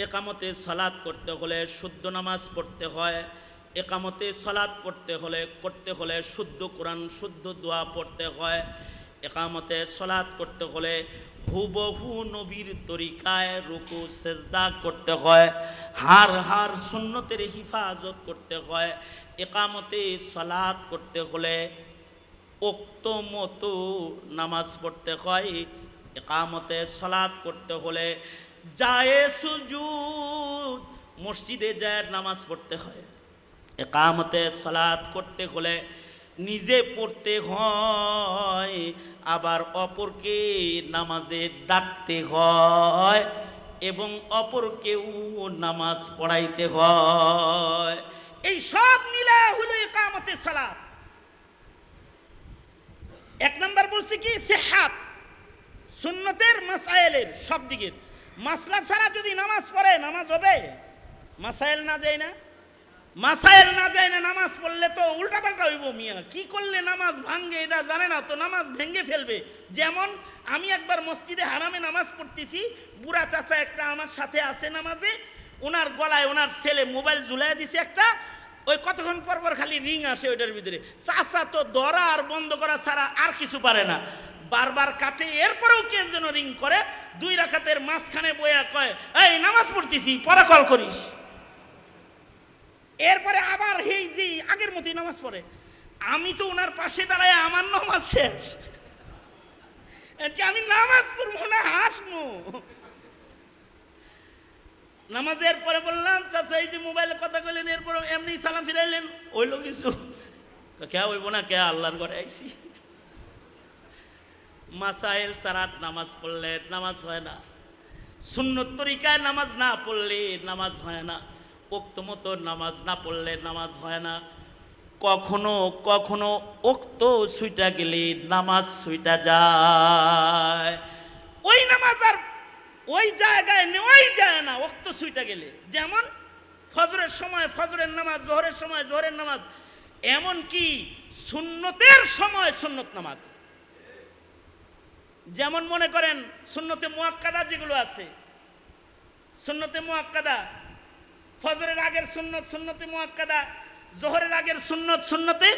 ইকামতে সালাত করতে হলে শুদ্ধ নামাজ পড়তে হয়। ইকামতে সালাত করতে হলে শুদ্ধ কোরআন শুদ্ধ দোয়া পড়তে হয়। ইকামতে সালাত করতে হলে হুবহু নবীর তরিকায় রুকু সেজদা করতে হয়। হার সুন্নতের হিফাজত করতে হয়। ইকামতে সালাত করতে হলে উক্ত মতো নামাজ পড়তে হয়। ইকামতে সালাত করতে হলে যায় সুজুদ মসজিদে যায় নামাজ পড়তে হয়। ইকামতে সালাত করতে হলে নিজে পড়তে হয়, আবার অপরকে নামাজে ডাকতে হয় এবং অপরকেও নামাজ পড়াইতে হয়। এই সব মিলে হলো ইকামতে সালাত। এক নাম্বার বলছি কি সিহাত, সুন্নতের মাসায়েলের সব দিকের মাসলা ছাড়া যদি নামাজ পড়ে নামাজ হবে? মাসায়েল না যায় না, মাসায়েল না যায় না নামাজ পড়লে তো উল্টাপাল্টা হইব। মিয়া কি করলে নামাজ ভাঙ্গে এটা জানে না তো নামাজ ভেঙ্গে ফেলবে। যেমন আমি একবার মসজিদে হারামে নামাজ পড়তেছি, বুড়া চাচা একটা আমার সাথে আছে নামাজে, ওনার গলায় ওনার ছেলে মোবাইল ঝুলাই দিছে একটা, ওই কতক্ষণ পর পর খালি রিং আসে ওইটার ভিতরে। চাচা তো ধরা আর বন্ধ করা ছাড়া আর কিছু পারে না, বারবার কাটে। এরপরেও কে যেন রিং করে, 2 রাকাতের মাঝখানে বইয়া কয় এই নামাজ পড়তেছি পরে কল করিস। এরপরে আবার হেই যে আগের মতোই নামাজ পড়ে। আমি তো ওনার পাশে দাঁড়ায় আমার নামাজ শেষ, আমি নামাজ পড়বো না হাসবো। নামাজের পরে বললাম চাচা এই যে মোবাইলে কথা কইলেন, এরপর এমনি সালাম ফিরাইলেন, ওইলো কিছু কে হইব না, কে আল্লাহর ঘরে আইছি। মাসাইল সারাত নামাজ পড়লে নামাজ হয় না, সুন্নত তরিকায় নামাজ না পড়লে নামাজ হয় না, উক্ত মতো নামাজ না পড়লে নামাজ হয় না। কখনো কখনো উক্ত ছুইটা গেলে নামাজ ছুইটা যায়, ওই নামাজ আর ওই জায়গায় নেওয়াই যায় না উক্ত ছুইটা গেলে। যেমন ফজরের সময় ফজরের নামাজ, জোহরের সময় জোহরের নামাজ, এমন কি সুন্নতের সময় সুন্নত নামাজ। যেমন মনে করেন সুন্নতে মুআক্কাদা যেগুলো আছে, সুন্নতে মুআক্কাদা, ফজরের আগের সুন্নত সুন্নতে মুআক্কাদা, জোহরের আগের সুন্নত সুন্নতে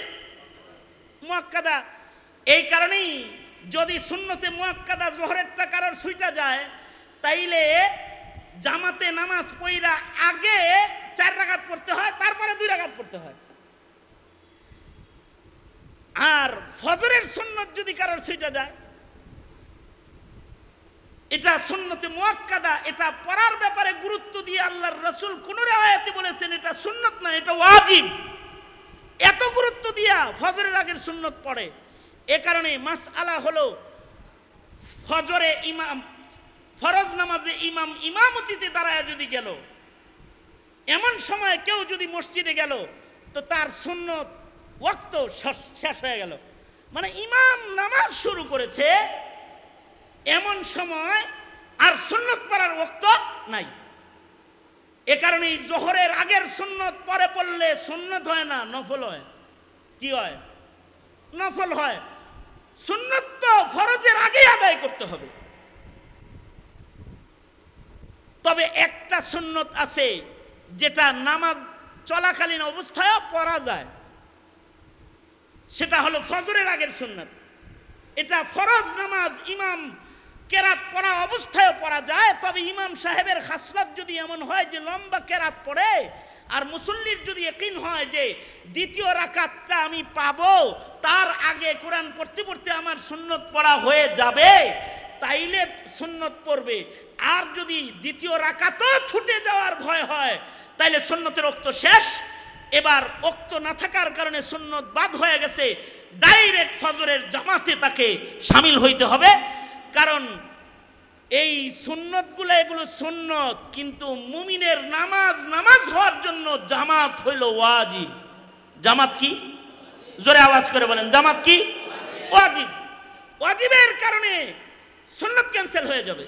মুআক্কাদা। এই কারণেই যদি সুন্নতে মুআক্কাদা জোহরেরটা কারোর ছুইটা যায়, তাইলে জামাতে নামাজ পড়া আগে 4 রাকাত পড়তে হয়, তারপরে 2 রাকাত পড়তে হয়। আর ফজরের সুন্নত যদি কারোর ছুইটা যায়, এটা সুন্নতে মুআক্কাদা, এটা পড়ার ব্যাপারে গুরুত্ব দিয়ে আল্লাহর রাসূল কোন riwayate বলেছেন এটা সুন্নত না, এটা ওয়াজিব। এত গুরুত্ব দিয়া ফজরের আগের সুন্নত পড়ে। এ কারণে মাসআলা হলো ফজরে ইমাম ফরজ নামাজে ইমাম ইমামতিতে দাঁড়ায় যদি গেল, এমন সময় কেউ যদি মসজিদে গেল তো তার সুন্নত ওয়াক্ত শেষ হয়ে গেল। মানে ইমাম নামাজ শুরু করেছে এমন সময় আর সুন্নত পড়ার ওয়াক্ত নাই। এ কারণে জোহরের আগের সুন্নত পরে পড়লে সুন্নত হয় না, নফল হয়। কি হয়? নফল হয়। সুন্নত তো ফরজের আগে আদায় করতে হবে। তবে একটা সুন্নত আছে যেটা নামাজ চলাকালীন অবস্থায় পড়া যায়, সেটা হলো ফজরের আগের সুন্নত। এটা ফরজ নামাজ ইমাম কেরাত পড়া অবস্থায় পড়া যায়, তবে ইমাম সাহেবের খাসলত যদি এমন হয় যে লম্বা কেরাত পড়ে আর মুসল্লির যদি ইয়াকিন হয় যে দ্বিতীয় রাকাতটা আমি পাবো, তার আগে কোরআন পড়তে পড়তে আমার সুন্নত পড়া হয়ে যাবে, তাইলে সুন্নত পড়বে। আর যদি দ্বিতীয় রাকাতও ছুটে যাওয়ার ভয় হয় তাইলে সুন্নতের ওক্ত শেষ, এবার ওক্ত না থাকার কারণে সুন্নত বাদ হয়ে গেছে, ডাইরেক্ট ফজরের জামাতে তাকে শামিল হইতে হবে। কারণ এই সুন্নতগুলো এগুলো সুন্নত, কিন্তু মুমিনের নামাজ নামাজ হওয়ার জন্য জামাত হইল ওয়াজিব। জামাত কি? জোরে আওয়াজ করে বলেন, জামাত কি? ওয়াজিব। ওয়াজিবের কারণে সুন্নত ক্যান্সেল হয়ে যাবে।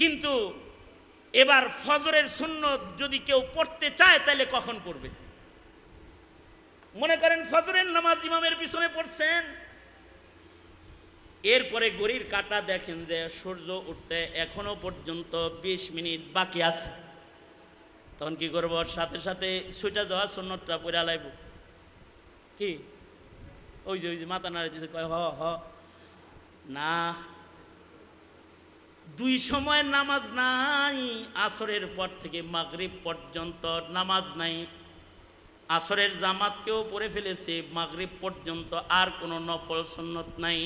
কিন্তু এবার ফজরের সুন্নত যদি কেউ পড়তে চায় তাহলে কখন পড়বে? মনে করেন ফজরের নামাজ ইমামের পিছনে পড়ছেন, এরপরে ঘড়ির কাঁটা দেখেন যে সূর্য উঠতে এখনো পর্যন্ত 20 মিনিট বাকি আছে, তখন কি করবো? সাথে সাথে ছুটে যাওয়া সুন্নতটা পড়ে লাইব কি? ওই যে মাথা নাড়ে দিতে কয় হ হ না, দুই সময়ের নামাজ নাই। আসরের পর থেকে মাগরিব পর্যন্ত নামাজ নাই। আসরের জামাতকেও পড়ে ফেলেছে, মাগরিব পর্যন্ত আর কোনো নফল সুন্নত নাই।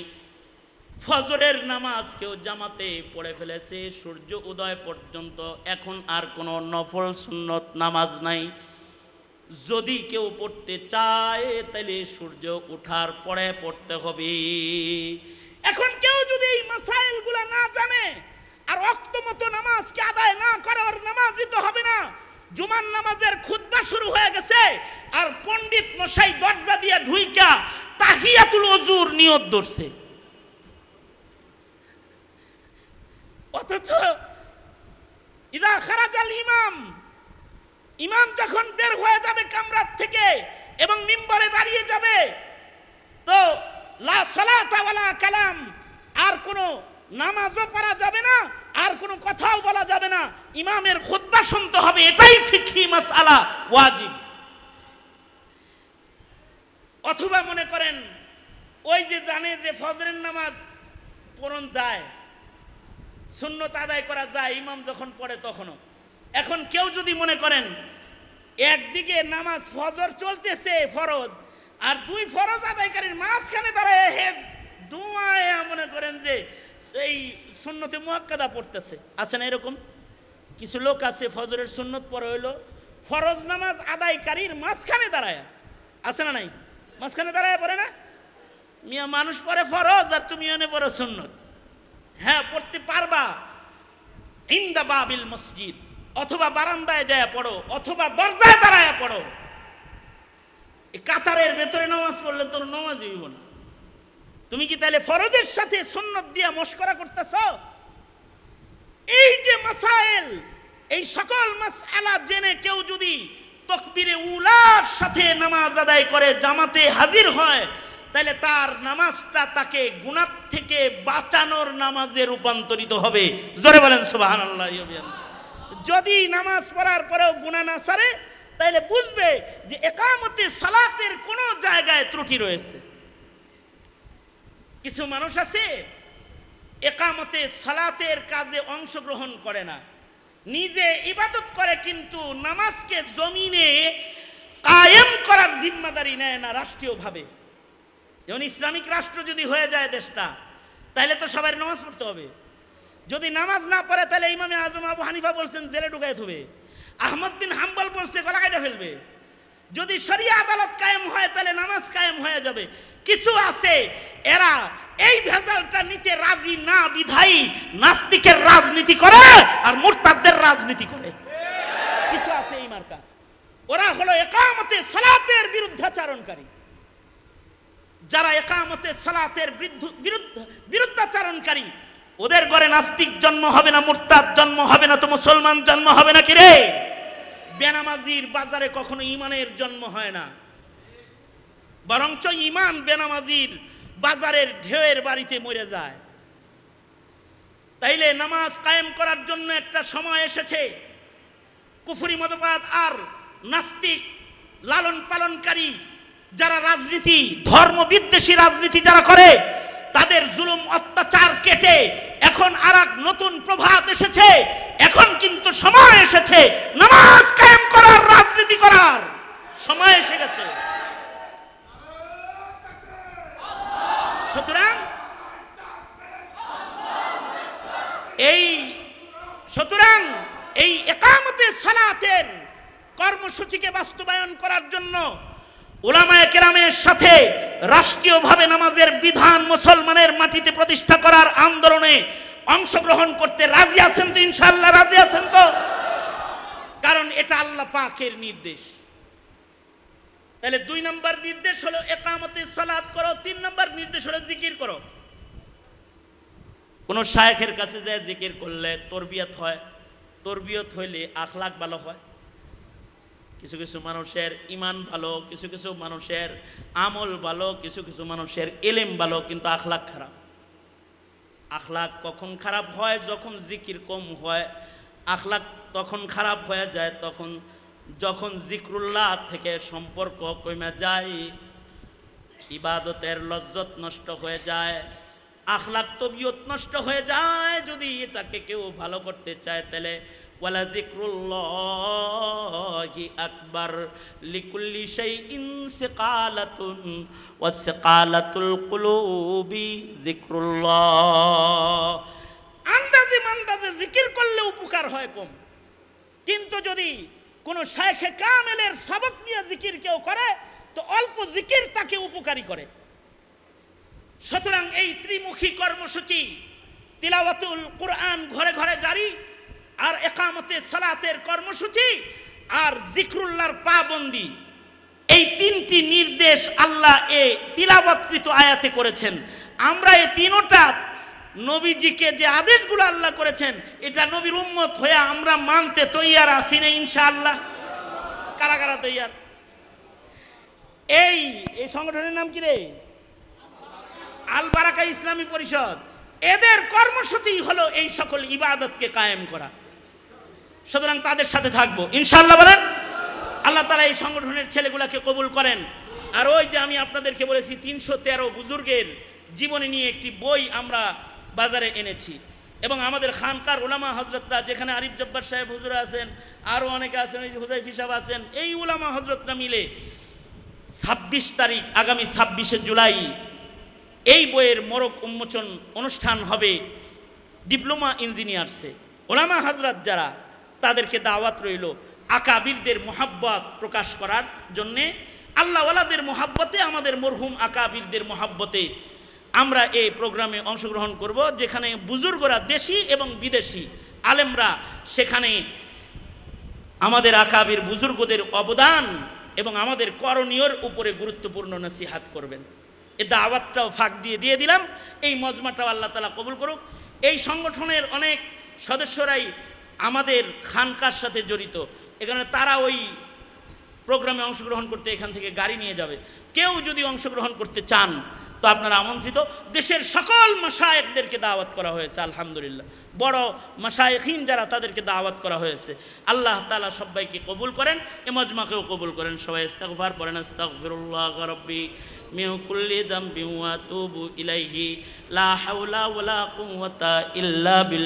ফজরের নামাজ কেউ জামাতে পড়ে ফেলেছে সূর্য উদয় পর্যন্ত, এখন আর কোনো নফল সুন্নত নামাজ নাই। যদি কেউ পড়তে চায় তাহলে সূর্য ওঠার পরে পড়তে হবে। এখন কেউ যদি এই মাসাইলগুলো না জানে আর ওয়াক্ত মতো নামাজকে আদায় না করে, ওর নামাজই তো হবে না। জুমার নামাজের খুতবা শুরু হয়ে গেছে আর পণ্ডিত মশাই দরজা দিয়ে ঢুইকা তাহিয়াতুল ওযুর নিয়ত ধরছে, অথচ ইদা খারাজাল ইমাম, ইমাম যখন বের হয়ে যাবে কামরাত থেকে এবং মিম্বরে দাঁড়িয়ে যাবে, তো লা সালাতা ওয়ালা কালাম, আর কোনো নামাজও পড়া যাবে না, আর কোনো কথাও বলা যাবে না, ইমামের খুতবা শুনতে হবে। এটাই ফিকহি মাসআলা, ওয়াজিব। অথবা মনে করেন ওই যে জানে যে ফজরের নামাজ পড়ন যায়, সুন্নত আদায় করা যায় ইমাম যখন পড়ে তখনও। এখন কেউ যদি মনে করেন একদিকে নামাজ ফজর চলতেছে ফরজ, আর দুই ফরজ আদায়কারীর মাঝখানে দাঁড়ায় হে দুয়ায় মনে করেন যে সেই সুন্নতে মুআক্কাদা পড়তেছে, আছে না এরকম কিছু লোক আছে? ফজরের সুন্নত পড়ে হইলো ফরজ নামাজ আদায়কারীর মাঝখানে দাঁড়ায়, আছে না নাই? মাঝখানে দাঁড়ায় পড়ে না? মিয়া মানুষ পড়ে ফরজ আর তুমি এনে পড়ো সুন্নত। হ্যাঁ, পড়তে পারবা ইনদা বাবিল মসজিদ, অথবা বারান্দায় যায় পড়ো, অথবা দরজায় দাঁড়ায় পড়ো। এই কাতারের ভেতরে নামাজ পড়লে তোর নামাজই হইব না। তুমি কি তাহলে ফরজের সাথে সুন্নত দিয়া মশকরা করতেছ? এই যে মাসাইল, এই সকল মাসআলা জেনে কেউ যদি তাকবীরে উলার সাথে নামাজ আদায় করে জামাতে হাজির হয়, তাহলে তার নামাজটা তাকে গুনাহ থেকে বাঁচানোর নামাজে রূপান্তরিত হবে। জোরে বলেন সুবহানাল্লাহ। যদি নামাজ পড়ার পরেও গুনাহ না ছাড়ে তাহলে বুঝবে যে ইকামতে সালাতের কোনো জায়গায় ত্রুটি রয়েছে। কিছু মানুষ আছে ইকামতে সালাতের কাজে অংশগ্রহণ করে না, নিজে ইবাদত করে কিন্তু নামাজকে জমিনে কায়েম করার জিম্মাদারি নেয় না রাষ্ট্রীয়ভাবে। যেমন ইসলামিক রাষ্ট্র যদি হয়ে যায় দেশটা, তাহলে তো সবাই নামাজ পড়তে হবে। যদি নামাজ না পড়ে তাহলে ইমামে আজম আবু হানিফা বলছেন জেলে ঢুকাই থবে, আহমদ বিন হাম্বল বলছে গলা কাটা ফেলবে। যদি শরিয়া আদালত কায়েম হয় তাহলে নামাজ কায়েম হয়ে যাবে। কিছু আছে এরা এই ভেজালটা নিতে রাজি না বিধায়ী নাস্তিকের রাজনীতি করে আর মুরতাদদের রাজনীতি করে। কিছু আছে এই মার্কা, ওরা হলো ইকামতে সালাতের বিরুদ্ধাচারণকারী। যারা ইকামতে সালাতের বিরুদ্ধাচারণকারী, ওদের ঘরে নাস্তিক জন্ম হবে না, মুরতাদ জন্ম হবে না, তো মুসলমান জন্ম হবে না। কি রে? বেনামাজির বাজারে কখনো ইমানের জন্ম হয় না, বরঞ্চ ইমান বেনামাজির বাজারের ঢেউয়ের বাড়িতে মরে যায়। তাইলে নামাজ কায়েম করার জন্য একটা সময় এসেছে। কুফরি মতবাদ আর নাস্তিক লালন পালনকারী যারা রাজনীতি, ধর্ম বিদ্বেষী রাজনীতি যারা করে, তাদের জুলুম অত্যাচার কেটে এখন আরেক নতুন প্রভাত এসেছে। এখন কিন্তু সময় এসেছে নামাজ কায়েম করার, রাজনীতি করার সময় এসে গেছে। সুতরাং এই ইকামতে সালাতের কর্মসূচিকে বাস্তবায়ন করার জন্য উলামায়ে কেরামের সাথে রাষ্ট্রীয়ভাবে নামাজের বিধান মুসলমানের মাটিতে প্রতিষ্ঠা করার আন্দোলনে অংশগ্রহণ করতে রাজি আছেন তো? ইনশাআল্লাহ রাজি আছেন তো? কারণ এটা আল্লাহ পাকের নির্দেশ। তাহলে 2 নম্বর নির্দেশ হলো ইকামতে সালাত করো, 3 নম্বর নির্দেশ হলো জিকির করো। কোন শায়েখের কাছে যায় জিকির করলে তরবিয়ত হয়, তরবিয়ত হইলে আখলাক ভালো হয়। কিছু কিছু মানুষের ইমান ভালো, কিছু কিছু মানুষের আমল ভালো, কিছু কিছু মানুষের ইলম ভালো, কিন্তু আখলাক খারাপ। আখলাক কখন খারাপ হয়? যখন জিকির কম হয়। আখলাক তখন খারাপ হয়ে যায় যখন জিক্রুল্লাহ থেকে সম্পর্ক কমে যায়, ইবাদতের লজ্জত নষ্ট হয়ে যায়, আখলাক তবিয়ত নষ্ট হয়ে যায়। যদি এটাকে কেউ ভালো করতে চায় তাহলে ওয়ালা যিকরুল্লাহি আকবার লিকুল্লি শাইইন সিকালাতুন ওয়াস সিকালাতুল কুলুবি যিকরুল্লাহ। আন্দাজে মান্দাজে জিকির করলে উপকার হয় কম, কিন্তু যদি কোন শায়েখে কামেলের সবক নিয়ে জিকির কেউ করে তো অল্প জিকির তাকে উপকারী করে। সুতরাং এই ত্রিমুখী কর্মসূচি তিলাওয়াতুল কুরআন ঘরে ঘরে জারি, আর ইকামতে সালাতের কর্মসূচি, আর জিকরুল্লাহর পাবন্দি, এই 3টি নির্দেশ আল্লাহ এই তিলাওয়াতকৃত আয়াতে করেছেন। আমরা এই তিনটা নবীজিকে যে আদেশগুলো আল্লাহ করেছেন, এটা নবীর উম্মত হয়ে আমরা মানতে তৈয়ার আছি না ইনশাআল্লাহ? কারা কারা তৈয়ার? এই সংগঠনের নাম কি রে? আল বারাকা ইসলামী পরিষদ। এদের কর্মসূচি হলো এই সকল ইবাদতকে কায়েম করা। সুতরাং তাদের সাথে থাকবো ইনশাআল্লাহ। বলেন আল্লাহ তাআলা এই সংগঠনের ছেলেগুলাকে কবুল করেন। আর ওই যে আমি আপনাদেরকে বলেছি 313 বুজুর্গের জীবনী নিয়ে একটি বই আমরা বাজারে এনেছি, এবং আমাদের খানকার উলামা হযরতরা, যেখানে আরিফ জব্বার সাহেব হুজুর আছেন, আরও অনেকে আছেন, ওই হুজাইফি সাহেব আছেন, এই উলামা হযরতরা মিলে 26 তারিখ, আগামী 26শে জুলাই এই বইয়ের মোড়ক উন্মোচন অনুষ্ঠান হবে। ডিপ্লোমা ইঞ্জিনিয়ার্সে উলামা হযরত যারা, তাদেরকে দাওয়াত রইল আকাবিরদের মোহাব্বত প্রকাশ করার জন্যে, আল্লাহওয়ালাদের মোহাব্বতে, আমাদের মরহুম আকাবিরদের মোহাব্বতে আমরা এই প্রোগ্রামে অংশগ্রহণ করব, যেখানে বুজুর্গরা, দেশি এবং বিদেশি আলেমরা, সেখানে আমাদের আকাবির বুজুর্গদের অবদান এবং আমাদের করণীয়র উপরে গুরুত্বপূর্ণ নসিহাত করবেন। এই দাওয়াতটাও ফাঁক দিয়ে দিলাম। এই মজমাটাও আল্লাহ তাআলা কবুল করুক। এই সংগঠনের অনেক সদস্যরাই আমাদের খানকার সাথে জড়িত, এখানে তারা ওই প্রোগ্রামে অংশগ্রহণ করতে এখান থেকে গাড়ি নিয়ে যাবে। কেউ যদি অংশগ্রহণ করতে চান তো আপনারা আমন্ত্রিত। দেশের সকল মাশায়েখদেরকে দাওয়াত করা হয়েছে, আলহামদুলিল্লাহ। বড় মাশায়েখিন যারা, তাদেরকে দাওয়াত করা হয়েছে। আল্লাহ তাআলা সবাইকে কবুল করেন, এ মজমাকেও কবুল করেন। সবাই ইস্তিগফার পড়েন। আস্তাগফিরুল্লাহ রাব্বি মিন কুল্লি যামবিন ওয়া আতুবু ইলাইহি লা হাওলা ওয়ালা কুওয়াতা ইল্লা বিল্লাহ।